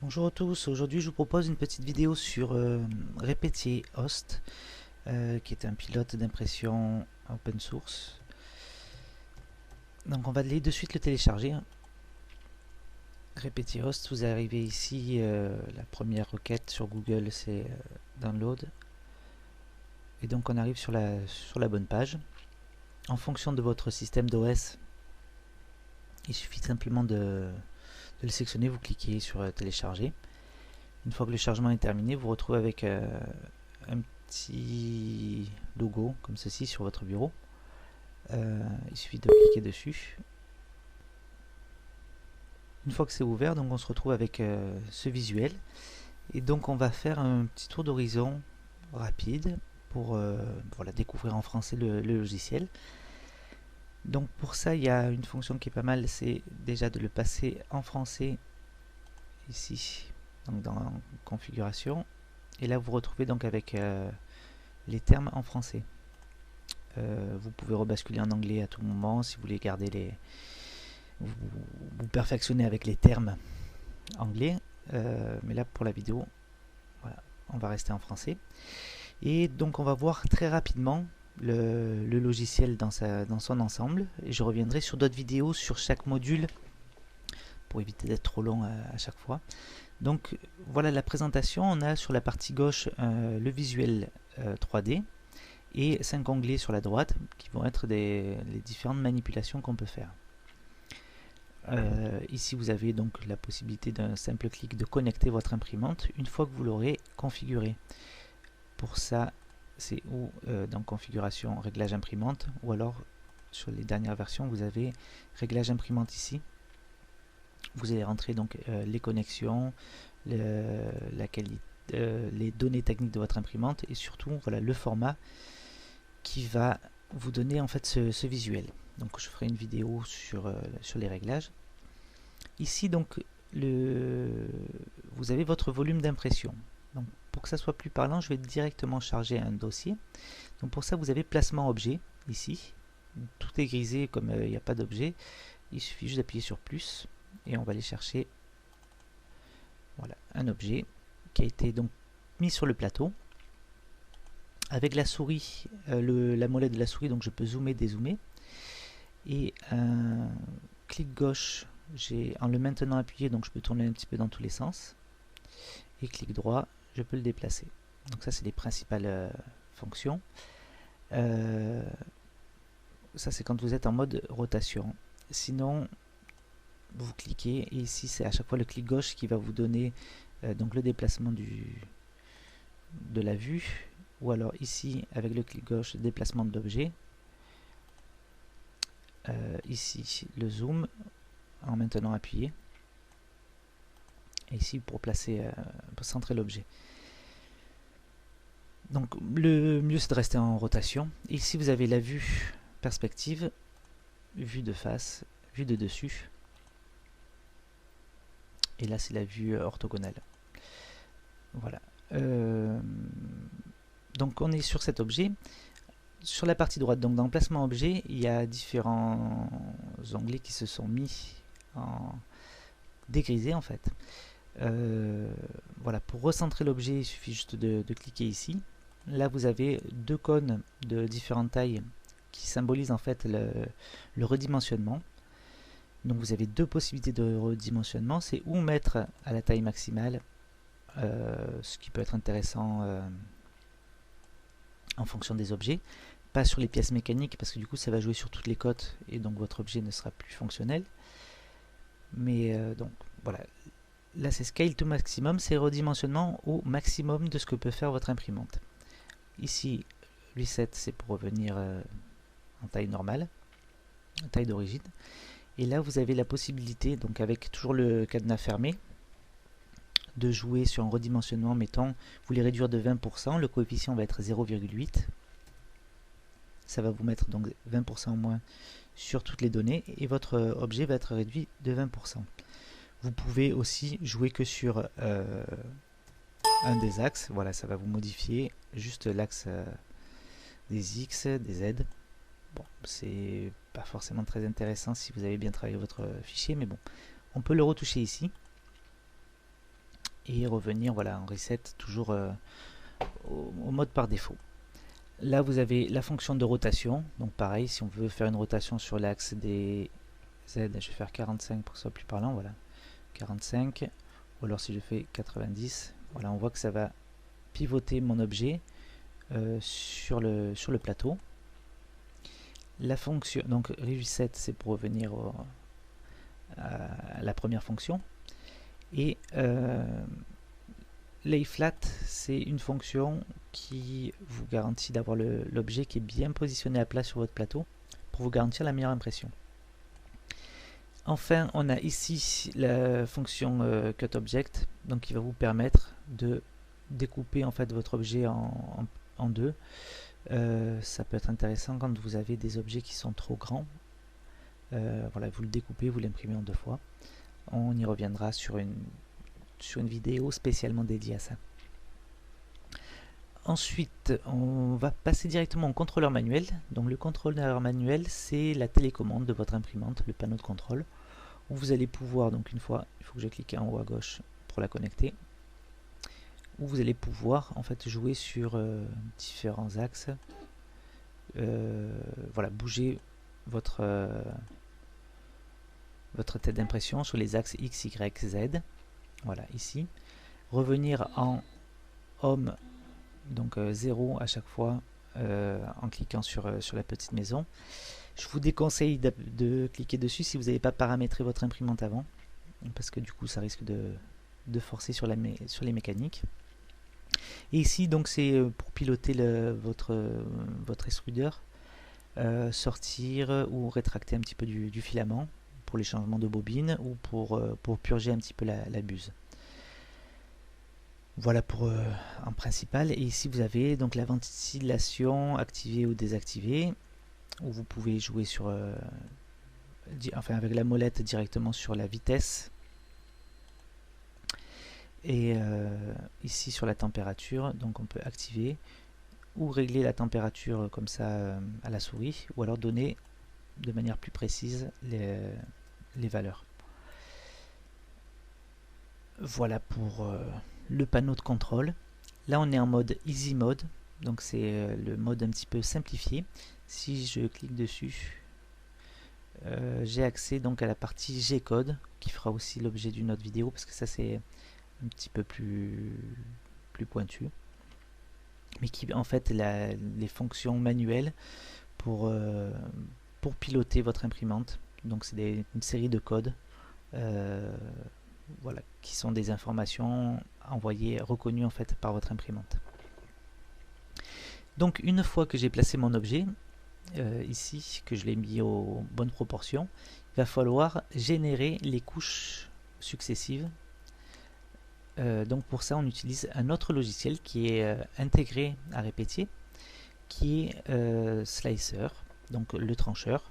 Bonjour à tous, aujourd'hui je vous propose une petite vidéo sur Repetier Host, qui est un pilote d'impression open source. Donc on va aller de suite le télécharger. Repetier Host, vous arrivez ici, la première requête sur Google c'est download. Et donc on arrive sur la bonne page. En fonction de votre système d'OS, il suffit simplement de le sélectionner, vous cliquez sur télécharger. Une fois que le chargement est terminé, vous vous retrouvez avec un petit logo comme ceci sur votre bureau. Il suffit de cliquer dessus. Une fois que c'est ouvert, donc on se retrouve avec ce visuel. Et donc on va faire un petit tour d'horizon rapide pour voilà, découvrir en français le logiciel. Donc pour ça, il y a une fonction qui est pas mal, c'est déjà de le passer en français ici, donc dans configuration. Et là, vous vous retrouvez donc avec les termes en français. Vous pouvez rebasculer en anglais à tout moment si vous voulez garder les. Vous perfectionnez avec les termes anglais. Mais là, pour la vidéo, voilà, on va rester en français. Et donc, on va voir très rapidement le logiciel dans son ensemble. Et je reviendrai sur d'autres vidéos sur chaque module pour éviter d'être trop long à chaque fois. Donc voilà la présentation. On a sur la partie gauche le visuel 3D et 5 onglets sur la droite qui vont être les différentes manipulations qu'on peut faire. Ici vous avez donc la possibilité d'un simple clic de connecter votre imprimante une fois que vous l'aurez configurée. Pour ça, c'est ou dans configuration réglage imprimante, ou alors sur les dernières versions vous avez réglage imprimante ici. Vous allez rentrer donc les connexions, la qualité, les données techniques de votre imprimante et surtout voilà, le format qui va vous donner en fait ce visuel. Donc je ferai une vidéo sur les réglages. Ici donc vous avez votre volume d'impression. Donc pour que ça soit plus parlant, je vais directement charger un dossier. Donc pour ça vous avez placement objet ici. Tout est grisé comme il n'y a pas d'objet. Il suffit juste d'appuyer sur plus et on va aller chercher voilà, un objet qui a été donc mis sur le plateau. Avec la souris, la molette de la souris, donc je peux zoomer, dézoomer. Et un clic gauche, en le maintenant appuyé, donc je peux tourner un petit peu dans tous les sens. Et clic droit, je peux le déplacer. Donc ça, c'est les principales fonctions. Ça, c'est quand vous êtes en mode rotation. Sinon, vous cliquez et ici, c'est à chaque fois le clic gauche qui va vous donner donc le déplacement de la vue. Ou alors ici, avec le clic gauche, déplacement de l'objet. Ici, le zoom en maintenant appuyé. Et ici, pour centrer l'objet. Donc, le mieux, c'est de rester en rotation. Ici, vous avez la vue perspective, vue de face, vue de dessus. Et là, c'est la vue orthogonale. Voilà. Donc, on est sur cet objet. Sur la partie droite, donc dans le placement objet, il y a différents onglets qui se sont mis en dégrisé en fait. Voilà, pour recentrer l'objet, il suffit juste de cliquer ici. Là, vous avez deux cônes de différentes tailles qui symbolisent en fait le redimensionnement. Donc, vous avez deux possibilités de redimensionnement. C'est ou mettre à la taille maximale, ce qui peut être intéressant en fonction des objets, pas sur les pièces mécaniques parce que du coup ça va jouer sur toutes les cotes et donc votre objet ne sera plus fonctionnel. Mais donc voilà, là c'est scale to maximum, c'est redimensionnement au maximum de ce que peut faire votre imprimante. Ici reset, c'est pour revenir en taille normale, en taille d'origine. Et là vous avez la possibilité, donc avec toujours le cadenas fermé, de jouer sur un redimensionnement. Mettons, vous voulez réduire de 20%, le coefficient va être 0,8. Ça va vous mettre donc 20% en moins sur toutes les données et votre objet va être réduit de 20%. Vous pouvez aussi jouer que sur un des axes. Voilà, ça va vous modifier juste l'axe des X, des Z. Bon, c'est pas forcément très intéressant si vous avez bien travaillé votre fichier, mais bon, on peut le retoucher ici. et revenir voilà, en reset toujours au mode par défaut. Là vous avez la fonction de rotation, donc pareil, si on veut faire une rotation sur l'axe des Z, je vais faire 45 pour que ce soit plus parlant, voilà, 45, ou alors si je fais 90, voilà, on voit que ça va pivoter mon objet sur le plateau. La fonction, donc reset, c'est pour revenir à la première fonction, et lay flat, c'est une fonction qui vous garantit d'avoir l'objet qui est bien positionné à plat sur votre plateau pour vous garantir la meilleure impression. Enfin, on a ici la fonction cut object, donc qui va vous permettre de découper en fait votre objet en deux. Ça peut être intéressant quand vous avez des objets qui sont trop grands. Voilà, vous le découpez, vous l'imprimez en deux fois. On y reviendra sur une vidéo spécialement dédiée à ça. Ensuite, on va passer directement au contrôleur manuel. Donc le contrôleur manuel, c'est la télécommande de votre imprimante, le panneau de contrôle, où vous allez pouvoir, donc une fois, il faut que je clique en haut à gauche pour la connecter, où vous allez pouvoir en fait jouer sur différents axes. Voilà, bouger votre tête d'impression sur les axes X, Y, Z. Voilà, ici. Revenir en Home, donc 0 à chaque fois en cliquant sur la petite maison. Je vous déconseille de cliquer dessus si vous n'avez pas paramétré votre imprimante avant, parce que du coup ça risque de forcer sur les mécaniques. Et ici donc c'est pour piloter votre extrudeur, sortir ou rétracter un petit peu du filament pour les changements de bobine ou pour purger un petit peu la buse. Voilà pour en principal. Et ici vous avez donc la ventilation activée ou désactivée, où vous pouvez jouer sur enfin avec la molette directement sur la vitesse, et ici sur la température, donc on peut activer ou régler la température comme ça à la souris, ou alors donner de manière plus précise les valeurs. Voilà pour le panneau de contrôle. Là on est en mode Easy Mode, donc c'est le mode un petit peu simplifié. Si je clique dessus, j'ai accès donc à la partie G-code, qui fera aussi l'objet d'une autre vidéo, parce que ça c'est un petit peu plus pointu, mais qui en fait les fonctions manuelles pour piloter votre imprimante. Donc c'est une série de codes voilà, qui sont des informations envoyées, reconnues en fait par votre imprimante. Donc une fois que j'ai placé mon objet ici, que je l'ai mis aux bonnes proportions, il va falloir générer les couches successives. Donc pour ça on utilise un autre logiciel qui est intégré à Repetier, qui est Slicer, donc le trancheur.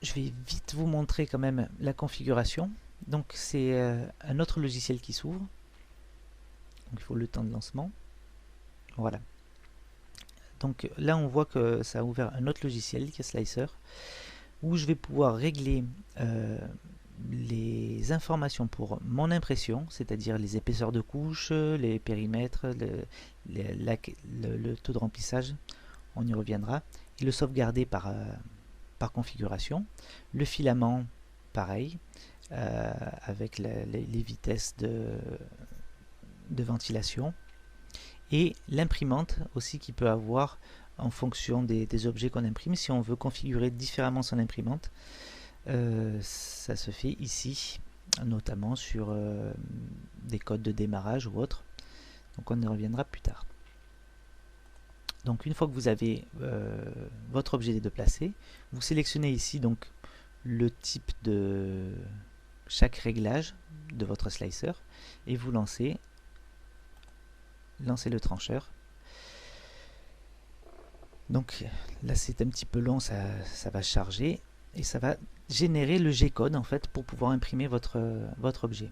Je vais vite vous montrer quand même la configuration. Donc c'est un autre logiciel qui s'ouvre. Donc il faut le temps de lancement. Voilà. Donc là on voit que ça a ouvert un autre logiciel qui est Slicer, où je vais pouvoir régler les informations pour mon impression, c'est-à-dire les épaisseurs de couches, les périmètres, le taux de remplissage, on y reviendra, et le sauvegarder par configuration. Le filament, pareil, avec les vitesses de ventilation, et l'imprimante aussi qui peut avoir en fonction des objets qu'on imprime. Si on veut configurer différemment son imprimante, ça se fait ici, notamment sur des codes de démarrage ou autres. Donc on y reviendra plus tard. Donc une fois que vous avez votre objet de placé, vous sélectionnez ici donc le type de chaque réglage de votre slicer et vous lancez le trancheur. Donc là c'est un petit peu long, ça va charger et ça va générer le G-code en fait pour pouvoir imprimer votre objet.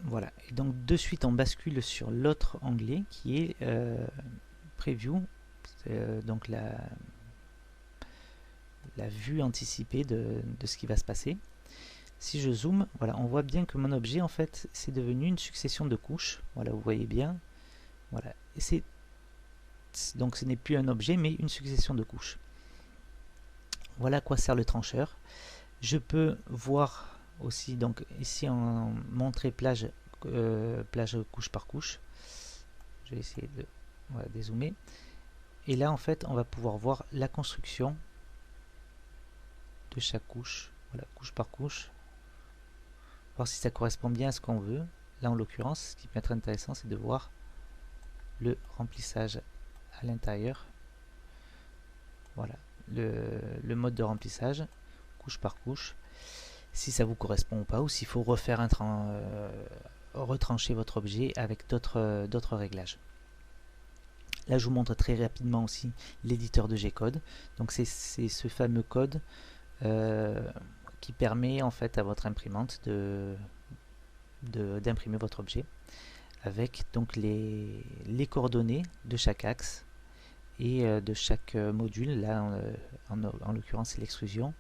Voilà, et donc de suite on bascule sur l'autre onglet qui est Preview, donc la vue anticipée de ce qui va se passer. Si je zoome, voilà, on voit bien que mon objet, en fait, c'est devenu une succession de couches. Voilà, vous voyez bien. Voilà, et donc ce n'est plus un objet, mais une succession de couches. Voilà à quoi sert le trancheur. Je peux voir aussi, donc ici en montrer plage couche par couche. Je vais essayer de voilà, dézoomer. Et là, en fait, on va pouvoir voir la construction de chaque couche. Voilà, couche par couche. Voir si ça correspond bien à ce qu'on veut. Là, en l'occurrence, ce qui peut être intéressant, c'est de voir le remplissage à l'intérieur. Voilà, le mode de remplissage, couche par couche. Si ça vous correspond ou pas, ou s'il faut refaire retrancher votre objet avec d'autres réglages. Là, je vous montre très rapidement aussi l'éditeur de G-code. Donc, c'est ce fameux code qui permet en fait à votre imprimante d'imprimer votre objet avec donc les coordonnées de chaque axe et de chaque module. Là, en l'occurrence, c'est l'extrusion,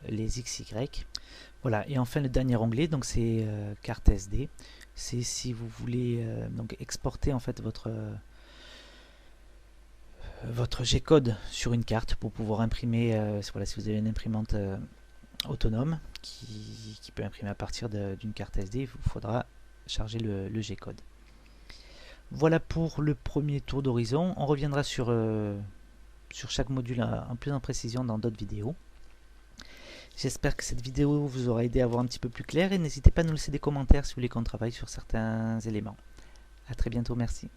les XY. Voilà, et enfin le dernier onglet, donc c'est carte SD. C'est si vous voulez donc exporter en fait votre G-code sur une carte pour pouvoir imprimer, voilà, si vous avez une imprimante autonome qui peut imprimer à partir d'une carte SD, il vous faudra charger le G-code. Voilà pour le premier tour d'horizon. On reviendra sur chaque module en plus en précision dans d'autres vidéos. J'espère que cette vidéo vous aura aidé à voir un petit peu plus clair et n'hésitez pas à nous laisser des commentaires si vous voulez qu'on travaille sur certains éléments. A très bientôt, merci.